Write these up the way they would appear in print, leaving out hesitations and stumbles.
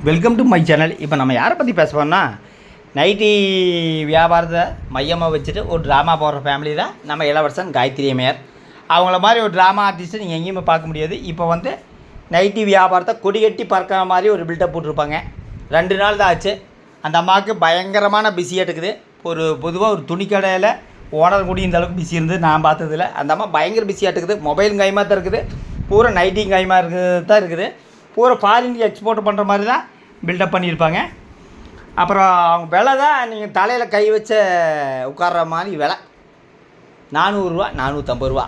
Welcome to my channel. இப்போ நம்ம யாரை பற்றி பேசுவோம்னா, நைட்டி வியாபாரத்தை மையமாக வச்சுட்டு ஒரு ட்ராமா போடுற ஃபேமிலி தான் நம்ம இளவரசன் காயத்ரி அம்மையார். அவங்கள மாதிரி ஒரு ட்ராமா ஆர்டிஸ்ட்டு நீங்கள் எங்கேயுமே பார்க்க முடியாது. இப்போ வந்து நைட்டி வியாபாரத்தை கொடி கட்டி பறக்கிற மாதிரி ஒரு பில்டப் போட்டிருப்பாங்க. 2 நாள் தான் ஆச்சு. அந்த அம்மாவுக்கு பயங்கரமான பிஸியாக இருக்குது. பொதுவாக ஒரு துணிக்கடையில் ஓனர் கூடி இந்த அளவுக்கு பிஸி இருந்து நான் பார்த்ததில்ல. அந்த அம்மா பயங்கர பிஸியாக இருக்குது. மொபைலும் கைமாக தான் இருக்குது, பூரா நைட்டிங் கைமாக தான் இருக்குது. பூரா ஃபாரினுக்கு எக்ஸ்போர்ட் பண்ணுற மாதிரி தான் பில்டப் பண்ணியிருப்பாங்க. அப்புறம் அவங்க விலை தான் நீங்கள் தலையில் கை வச்ச உட்கார்ற மாதிரி விலை 400 ரூபா 450 ரூபா.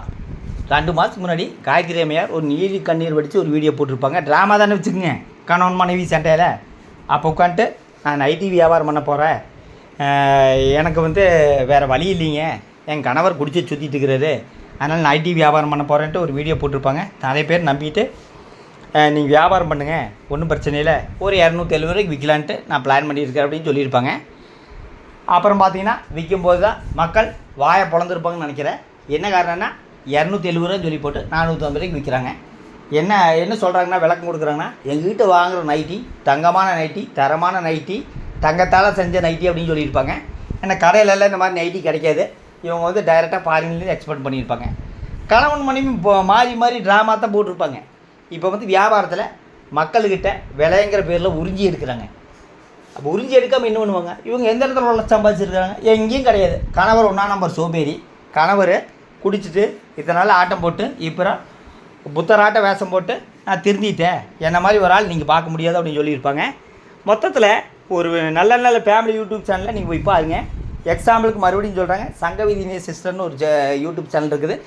2 மாதத்துக்கு முன்னாடி காயத்ரி அம்மையார் ஒரு நீலி கண்ணீர் வடித்து ஒரு வீடியோ போட்டிருப்பாங்க. ட்ராமா தானே வச்சுக்கோங்க, கணவன் மனைவி சண்டையில். அப்போ உட்காந்துட்டு நான் நைட்டி வியாபாரம் பண்ண போகிறேன், எனக்கு வந்து வேறு வழி இல்லைங்க, என் கணவர் குடிச்சு சுற்றிட்டு இருக்கிறாரு, அதனால் நைட்டி வியாபாரம் பண்ண போகிறேன்ட்டு ஒரு வீடியோ போட்டிருப்பாங்க. நிறைய பேர் நம்பிட்டு நீங்கள் வியாபாரம் பண்ணுங்கள், ஒன்றும் பிரச்சனை இல்லை, ஒரு 270 ரூபாய்க்கு விற்கலான்ட்டு நான் பிளான் பண்ணியிருக்கேன் அப்படின்னு சொல்லியிருப்பாங்க. அப்புறம் பார்த்தீங்கன்னா விற்கும்போது தான் மக்கள் வாயை பொழந்துருப்பாங்கன்னு நினைக்கிறேன். என்ன காரணம்னா 270 ரூபான்னு சொல்லி போட்டு 450 ரூபாய்க்கு விற்கிறாங்க. என்ன சொல்கிறாங்கன்னா, விளக்கம் கொடுக்குறாங்கன்னா, எங்ககிட்ட வாங்குகிற நைட்டி தங்கமான நைட்டி, தரமான நைட்டி, தங்கத்தால் செஞ்ச நைட்டி அப்படின்னு சொல்லியிருப்பாங்க. ஏன்னா கடையிலலாம் இந்த மாதிரி நைட்டி கிடைக்காது. இவங்க வந்து டைரெக்டாக ஃபாரின்லேருந்து எக்ஸ்போர்ட் பண்ணியிருப்பாங்க. கணவன் மனைவி மாறி ட்ராமா தான் போட்டிருப்பாங்க. இப்போ வந்து வியாபாரத்தில் மக்கள்கிட்ட விலைங்கிற பேரில் உறிஞ்சி எடுக்கிறாங்க. அப்போ உறிஞ்சி எடுக்காமல் என்ன பண்ணுவாங்க, இவங்க எந்த இடத்துல உள்ள சம்பாதிச்சிருக்காங்க? எங்கேயும் கிடையாது. கணவர் 1ஆம் நம்பர் சோம்பேறி. கணவர் குடிச்சிட்டு இத்தனை ஆட்டம் போட்டு இப்போ புத்தராட்ட வேஷம் போட்டு நான் திருந்திட்டேன், என்ன மாதிரி ஒரு ஆள் நீங்கள் பார்க்க முடியாது அப்படின்னு சொல்லியிருப்பாங்க. மொத்தத்தில் ஒரு நல்ல ஃபேமிலி யூடியூப் சேனலில் நீங்கள் போய் பாருங்க. எக்ஸாம்பிளுக்கு மறுபடியும் சொல்கிறாங்க, சங்கவிதினே சிஸ்டர்னு ஒரு யூடியூப் சேனல் இருக்குது,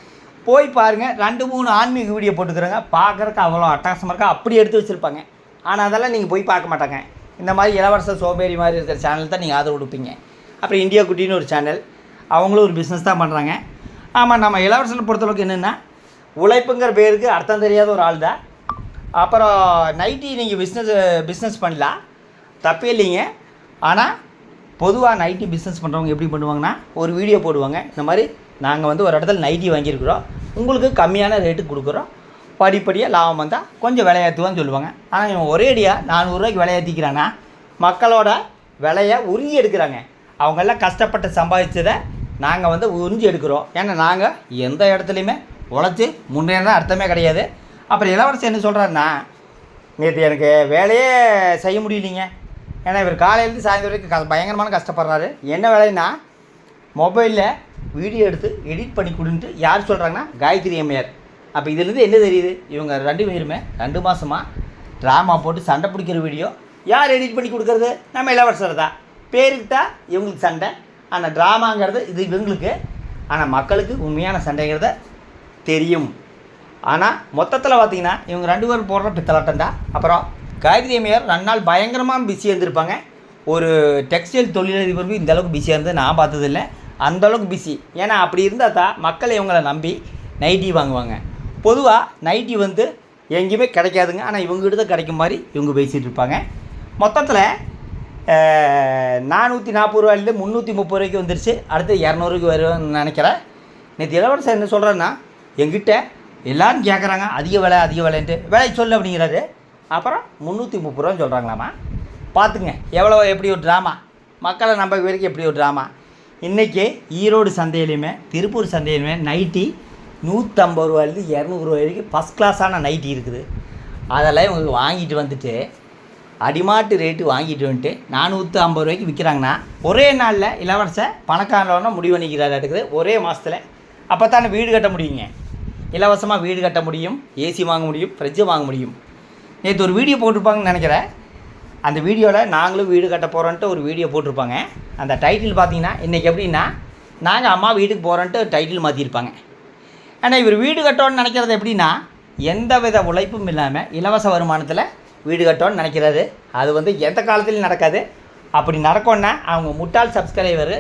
போய் பாருங்கள். 2-3 ஆன்மீக வீடியோ போட்டுக்கிறாங்க. பார்க்குறக்கு அவ்வளோ அட்டகாசமாக இருக்கா, அப்படி எடுத்து வச்சுருப்பாங்க. ஆனால் அதெல்லாம் நீங்கள் போய் பார்க்க மாட்டாங்க. இந்த மாதிரி இளவரச சோம்பேறி மாதிரி இருக்கிற சேனல் தான் நீங்கள் ஆதரவு கொடுப்பீங்க. அப்புறம் இந்தியா குட்டின்னு ஒரு சேனல், அவங்களும் ஒரு பிஸ்னஸ் தான் பண்ணுறாங்க. ஆமாம், நம்ம இளவரசனை பொறுத்தளவுக்கு என்னென்னா, உழைப்புங்கிற பேருக்கு அர்த்தம் தெரியாத ஒரு ஆள் தான். அப்புறம் நைட்டி நீங்கள் பிஸ்னஸ் பண்ணலாம், தப்பே இல்லைங்க. ஆனால் பொதுவாக நைட்டி பிஸ்னஸ் பண்ணுறவங்க எப்படி பண்ணுவாங்கன்னா, ஒரு வீடியோ போடுவாங்க, இந்த மாதிரி நாங்கள் வந்து ஒரு இடத்துல நைட்டி வாங்கியிருக்கிறோம், உங்களுக்கு கம்மியான ரேட்டுக்கு கொடுக்குறோம், படிப்படியாக லாபம் வந்தால் கொஞ்சம் விலையாற்றுவான்னு சொல்லுவாங்க. ஆனால் இவன் ஒரேடியாக 400 ரூபாய்க்கு விலையாற்றிக்கிறான்னா மக்களோட விலையை உறிஞ்சி எடுக்கிறாங்க. அவங்கெல்லாம் கஷ்டப்பட்டு சம்பாதிச்சதை நாங்கள் வந்து உறிஞ்சி எடுக்கிறோம். ஏன்னா நாங்கள் எந்த இடத்துலையுமே உழைச்சி முன்னேறினா அர்த்தமே கிடையாது. அப்புறம் இளவரசன் என்ன சொல்கிறாருன்னா, நேற்று எனக்கு வேலையே செய்ய முடியலைங்க, ஏன்னா இவர் காலையிலேருந்து சாயந்தரம் வரைக்கும் பயங்கரமான கஷ்டப்படுறாரு. என்ன வேலைன்னா, மொபைலில் வீடியோ எடுத்து எடிட் பண்ணி கொடுன்ட்டு யார் சொல்கிறாங்கன்னா, காயத்ரி அம்மையார். அப்போ இதுலேருந்து என்ன தெரியுது, இவங்க 2 பேருமே 2 மாதமாக ட்ராமா போட்டு சண்டை பிடிக்கிற வீடியோ யார் எடிட் பண்ணி கொடுக்குறது? நம்ம இளவரசர் தான். பேருக்கு தான் இவங்களுக்கு சண்டை, ஆனால் ட்ராமாங்கிறது இது இவங்களுக்கு, ஆனால் மக்களுக்கு உண்மையான சண்டைங்கிறத தெரியும். ஆனால் மொத்தத்தில் பார்த்திங்கன்னா இவங்க 2 பேரும் போடுற பித்தலாட்டம் தான். அப்புறம் காயத்ரி அம்மையார் 2 நாள் பயங்கரமாக பிஸியாக இருந்திருப்பாங்க. ஒரு டெக்ஸ்டைல் தொழிலதிபருக்கு இந்த அளவுக்கு பிஸியாக இருந்து நான் பார்த்ததில்லை. அந்தளவுக்கு பிஸி. ஏன்னா அப்படி இருந்தால் தான் மக்கள் இவங்களை நம்பி நைட்டி வாங்குவாங்க. பொதுவாக நைட்டி வந்து எங்கேயுமே கிடைக்காதுங்க, ஆனால் இவங்ககிட்ட தான் கிடைக்கும் மாதிரி இவங்க பேசிகிட்டு இருப்பாங்க. மொத்தத்தில் 440 ரூபாயிலேருந்து 330 ரூபாய்க்கு வந்துருச்சு. அடுத்து 200 ரூபாய்க்கு வரும்னு நினைக்கிறேன். நேற்று இளவரசர் என்ன சொல்கிறேன்னா, எங்கிட்ட எல்லோரும் கேட்குறாங்க அதிக விலைன்ட்டு, விலை சொல்லு அப்படிங்கிறாரு. அப்புறம் 330 ரூபான்னு சொல்கிறாங்களாம்மா. பார்த்துங்க எப்படி ஒரு ட்ராமா, மக்களை நம்ப வரைக்கும் எப்படி ஒரு ட்ராமா. இன்றைக்கி ஈரோடு சந்தையிலையுமே திருப்பூர் சந்தையிலுமே நைட்டி 150 ரூபாயிலேருந்து 200 ரூபாய் வரைக்கும் ஃபஸ்ட் கிளாஸான நைட்டி இருக்குது. அதெல்லாம் இவங்க வாங்கிட்டு வந்துட்டு அடிமாட்டு ரேட்டு வாங்கிட்டு வந்துட்டு 450 ரூபாய்க்கு விற்கிறாங்கன்னா, ஒரே நாளில் இளவரச பணக்காரன முடிவு பண்ணிக்கிறாரு இருக்குது. ஒரே மாதத்தில் அப்போ தானே வீடு கட்ட முடியுங்க, இலவசமாக வீடு கட்ட முடியும், ஏசி வாங்க முடியும், ஃப்ரிட்ஜு வாங்க முடியும். நேற்று ஒரு வீடியோ போட்டிருப்பாங்கன்னு நினைக்கிறேன். அந்த வீடியோவில் நாங்களும் வீடு கட்ட போகிறோன்ட்டு ஒரு வீடியோ போட்டிருப்பாங்க. அந்த டைட்டில் பார்த்திங்கன்னா, இன்றைக்கி எப்படின்னா, நாங்கள் அம்மா வீட்டுக்கு போகிறோன்ட்டு டைட்டில் மாற்றிருப்பாங்க. ஆனால் இவர் வீடு கட்டோன்னு நினைக்கிறது எப்படின்னா, எந்த வித உழைப்பும் இல்லாமல் இலவச வருமானத்தில் வீடு கட்டோன்னு நினைக்கிறாரு. அது வந்து எந்த காலத்துலையும் நடக்காது. அப்படி நடக்கணுன்னா அவங்க முட்டாள் சப்ஸ்கிரைபர்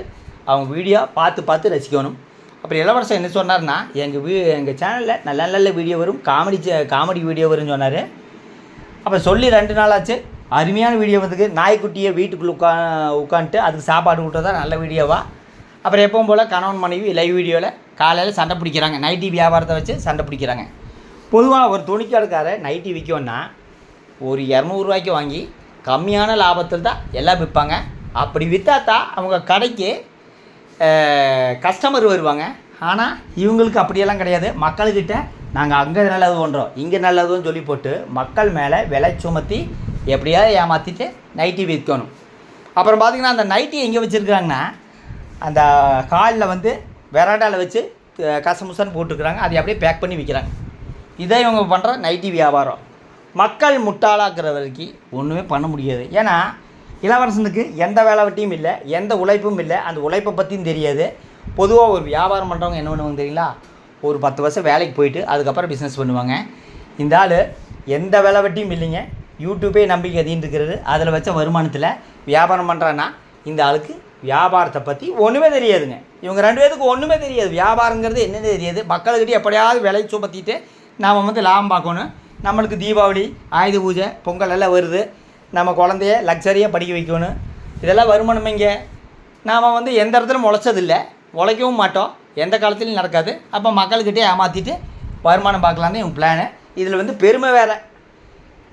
அவங்க வீடியோ பார்த்து ரசிக்கணும். அப்புறம் இளவரசன் என்ன சொன்னார்னா, எங்கள் சேனலில் நல்ல வீடியோ வரும், காமெடி வீடியோ வரும்னு சொன்னார். அப்போ சொல்லி 2 நாள் ஆச்சு. அருமையான வீடியோ வந்துக்கு, நாய்க்குட்டியை வீட்டுக்குள்ளே உட்காந்துட்டு அதுக்கு சாப்பாடு விட்டதான் நல்ல வீடியோவா. அப்புறம் எப்பவும் போல் கணவன் மனைவி லைவ் வீடியோவில் காலையில் சண்டை பிடிக்கிறாங்க, நைட்டி வியாபாரத்தை வச்சு சண்டை பிடிக்கிறாங்க. பொதுவாக ஒரு துணிக்கடைக்கார நைட்டி விற்கணுன்னா ஒரு 200 ரூபாய்க்கு வாங்கி கம்மியான லாபத்தில் தான் எல்லாம் விற்பாங்க. அப்படி விற்றா தான் அவங்க கடைக்கு கஸ்டமர் வருவாங்க. ஆனால் இவங்களுக்கு அப்படியெல்லாம் கிடையாது. மக்கள்கிட்ட நாங்கள் அங்கே நல்லது பண்ணுறோம் இங்கே நல்லதுன்னு சொல்லி போட்டு மக்கள் மேலே விலை சுமத்தி எப்படியாவது ஏமாற்றிட்டு நைட்டி விற்கணும். அப்புறம் பார்த்திங்கன்னா அந்த நைட்டி எங்கே வச்சுருக்குறாங்கன்னா அந்த காலில் வந்து வெராண்டாவில் வச்சு கசமுசன்னு போட்டுருக்குறாங்க. அதை அப்படியே பேக் பண்ணி விற்கிறாங்க. இதை இவங்க பண்ணுற நைட்டி வியாபாரம். மக்கள் முட்டாளாக்குற வரைக்கும் ஒன்றுமே பண்ண முடியாது. ஏன்னா இளவரசனுக்கு எந்த வேலை வெட்டியும் இல்லை, எந்த உழைப்பும் இல்லை, அந்த உழைப்பை பற்றியும் தெரியாது. பொதுவாக ஒரு வியாபாரம் பண்ணுறவங்க என்ன பண்ணுவாங்க தெரியுங்களா, ஒரு 10 வருஷம் வேலைக்கு போயிட்டு அதுக்கப்புறம் பிஸ்னஸ் பண்ணுவாங்க. இந்த ஆள் எந்த வேலை வெட்டியும் இல்லைங்க, யூடியூப்பே நம்பிக்கை அதிகம் இருக்கிறது. அதில் வச்ச வருமானத்தில் வியாபாரம் பண்ணுறான்னா இந்த ஆளுக்கு வியாபாரத்தை பற்றி ஒன்றுமே தெரியாதுங்க. இவங்க 2 பேருக்கு ஒன்றுமே தெரியாது. வியாபாரங்கிறது என்னென்னு தெரியாது. மக்கள்கிட்ட எப்படியாவது விலை சுமத்திட்டு நாம் வந்து லாபம் பார்க்கணும். நம்மளுக்கு தீபாவளி, ஆயுத பூஜை, பொங்கல் எல்லாம் வருது. நம்ம குழந்தைய லக்ஸரியாக படிக்க வைக்கணும். இதெல்லாம் வருமானம் இங்கே நாம் வந்து எந்த இடத்துல முளைச்சதில்லை, உழைக்கவும் மாட்டோம், எந்த காலத்துலையும் நடக்காது. அப்போ மக்கள்கிட்டே ஏமாற்றிட்டு வருமானம் பார்க்கலான்னு இவங்க பிளானு. இதில் வந்து பெருமை வேறு.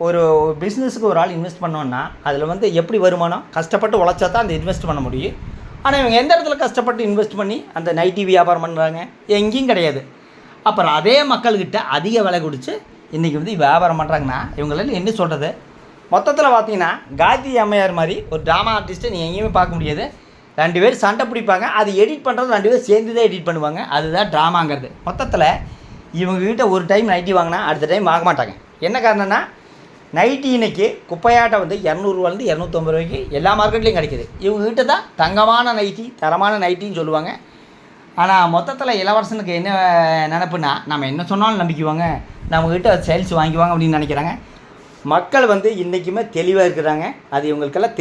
ஒரு பிஸ்னஸுக்கு ஒரு ஆள் இன்வெஸ்ட் பண்ணோன்னா அதில் வந்து எப்படி வருமானம், கஷ்டப்பட்டு உழைச்சா தான் அந்த இன்வெஸ்ட் பண்ண முடியும். ஆனால் இவங்க எந்த இடத்துல கஷ்டப்பட்டு இன்வெஸ்ட் பண்ணி அந்த நைட்டி வியாபாரம் பண்ணுறாங்க, எங்கேயும் கிடையாது. அப்புறம் அதே மக்கள்கிட்ட அதிக விலை கொடுத்து இன்றைக்கி வந்து வியாபாரம் பண்ணுறாங்கன்னா இவங்களால என்ன சொல்கிறது. மொத்தத்தில் பார்த்தீங்கன்னா காயத்ரி அம்மையார் மாதிரி ஒரு ட்ராமா ஆர்டிஸ்ட்டை நீங்கள் எங்கேயுமே பார்க்க முடியாது. 2 பேர் சண்டை பிடிப்பாங்க, அது எடிட் பண்ணுறது 2 பேர் சேர்ந்து தான் எடிட் பண்ணுவாங்க. அதுதான் ட்ராமாங்கிறது. மொத்தத்தில் இவங்ககிட்ட ஒரு டைம் நைட்டி வாங்கினா அடுத்த டைம் வாங்க மாட்டாங்க. என்ன காரணம்னா நைட்டி இன்றைக்கி குப்பையாட்டம் வந்து 200 250 ரூபாய்க்கு எல்லா மார்க்கெட்லேயும் கிடைக்கிது. இவங்ககிட்ட தான் தங்கமான நைட்டி, தரமான நைட்டின்னு சொல்லுவாங்க. ஆனால் மொத்தத்தில் இளவரசனுக்கு என்ன நினப்புன்னா நம்ம என்ன சொன்னாலும் நம்பிக்குவாங்க, நம்மக்கிட்ட சேல்ஸ் வாங்கிக்குவாங்க அப்படின்னு நினைக்கிறாங்க. மக்கள் வந்து இன்றைக்குமே தெளிவாக இருக்கிறாங்க. அது இவங்களுக்கெல்லாம்